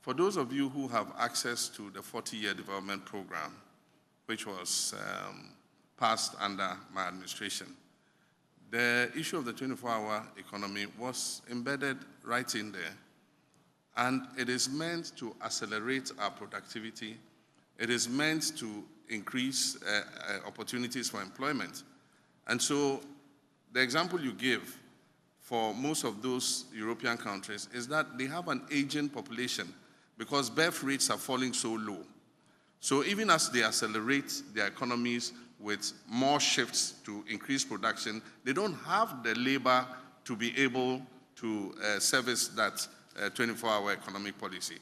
For those of you who have access to the 40-year development program, which was passed under my administration, the issue of the 24-hour economy was embedded right in there. And it is meant to accelerate our productivity. It is meant to increase opportunities for employment. And so the example you give for most of those European countries is that they have an aging population because birth rates are falling so low. So even as they accelerate their economies with more shifts to increase production, they don't have the labor to be able to service that 24-hour economic policy.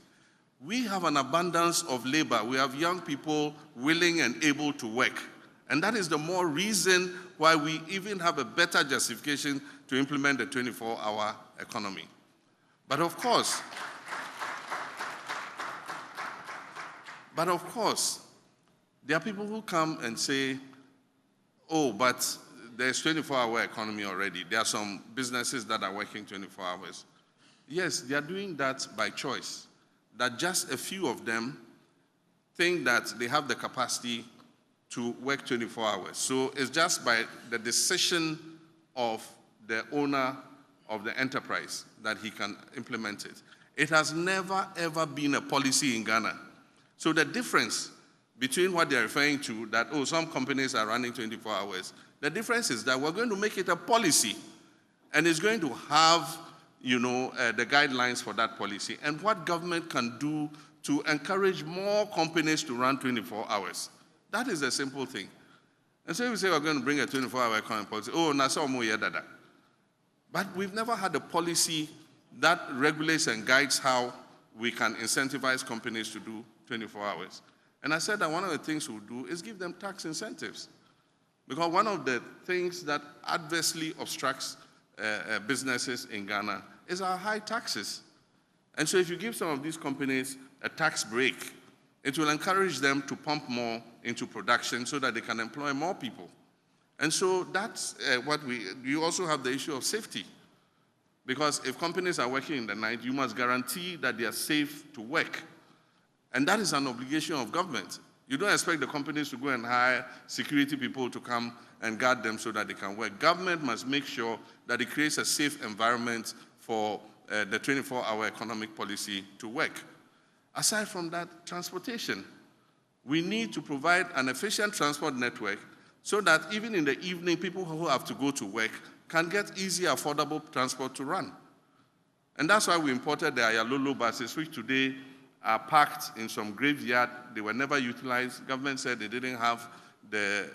We have an abundance of labor. We have young people willing and able to work. And that is the more reason why we even have a better justification to implement the 24-hour economy. But of course, there are people who come and say, oh, but there's 24-hour economy already. There are some businesses that are working 24 hours. Yes, they are doing that by choice. That just a few of them think that they have the capacity to work 24 hours. So it's just by the decision of the owner of the enterprise that he can implement it. It has never, ever been a policy in Ghana. So the difference between what they're referring to, that, oh, some companies are running 24 hours, the difference is that we're going to make it a policy, and it's going to have, the guidelines for that policy, and what government can do to encourage more companies to run 24 hours. That is a simple thing. And so if we say we're going to bring a 24-hour economic policy, oh, nasa omo yedada. But we've never had a policy that regulates and guides how we can incentivize companies to do 24 hours. And I said that one of the things we'll do is give them tax incentives. Because one of the things that adversely obstructs businesses in Ghana is our high taxes. And so if you give some of these companies a tax break, it will encourage them to pump more into production so that they can employ more people. And so that's you also have the issue of safety. Because if companies are working in the night, you must guarantee that they are safe to work. And that is an obligation of government. You don't expect the companies to go and hire security people to come and guard them so that they can work. Government must make sure that it creates a safe environment for the 24-hour economic policy to work. Aside from that, transportation. We need to provide an efficient transport network so that even in the evening, people who have to go to work can get easy, affordable transport to run. And that's why we imported the Ayalolo buses, which today are parked in some graveyard. They were never utilized. Government said they didn't have the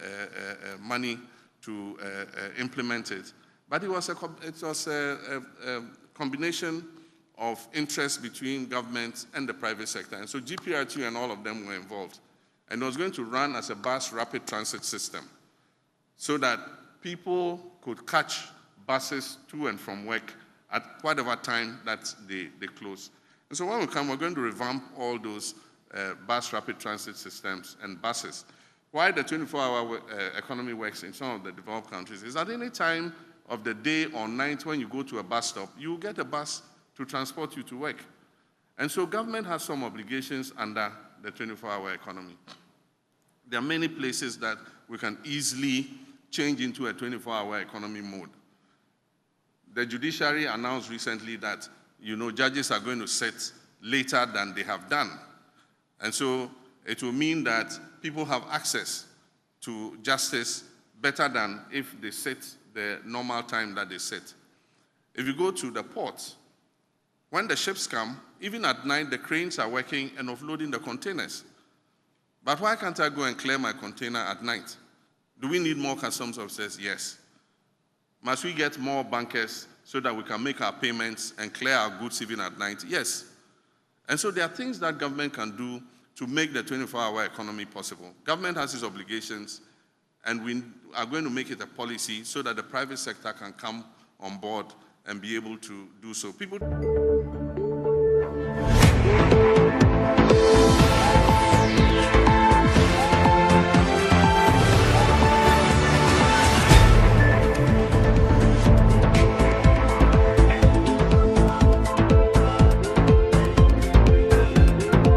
money to implement it. But it was a combination of interest between government and the private sector. And so GPRT and all of them were involved. And it was going to run as a bus rapid transit system so that people could catch buses to and from work at whatever time that they close. And so when we come, we're going to revamp all those bus rapid transit systems and buses. Why the 24-hour economy works in some of the developed countries is at any time of the day or night when you go to a bus stop, you get a bus to transport you to work. And so government has some obligations under the 24-hour economy. There are many places that we can easily change into a 24-hour economy mode. The judiciary announced recently that judges are going to sit later than they have done. And so it will mean that people have access to justice better than if they sit the normal time that they sit. If you go to the port, when the ships come, even at night, the cranes are working and offloading the containers. But why can't I go and clear my container at night? Do we need more customs officers? Yes. Must we get more bankers so that we can make our payments and clear our goods even at night? Yes. And so there are things that government can do to make the 24-hour economy possible. Government has its obligations, and we are going to make it a policy so that the private sector can come on board and be able to do so. People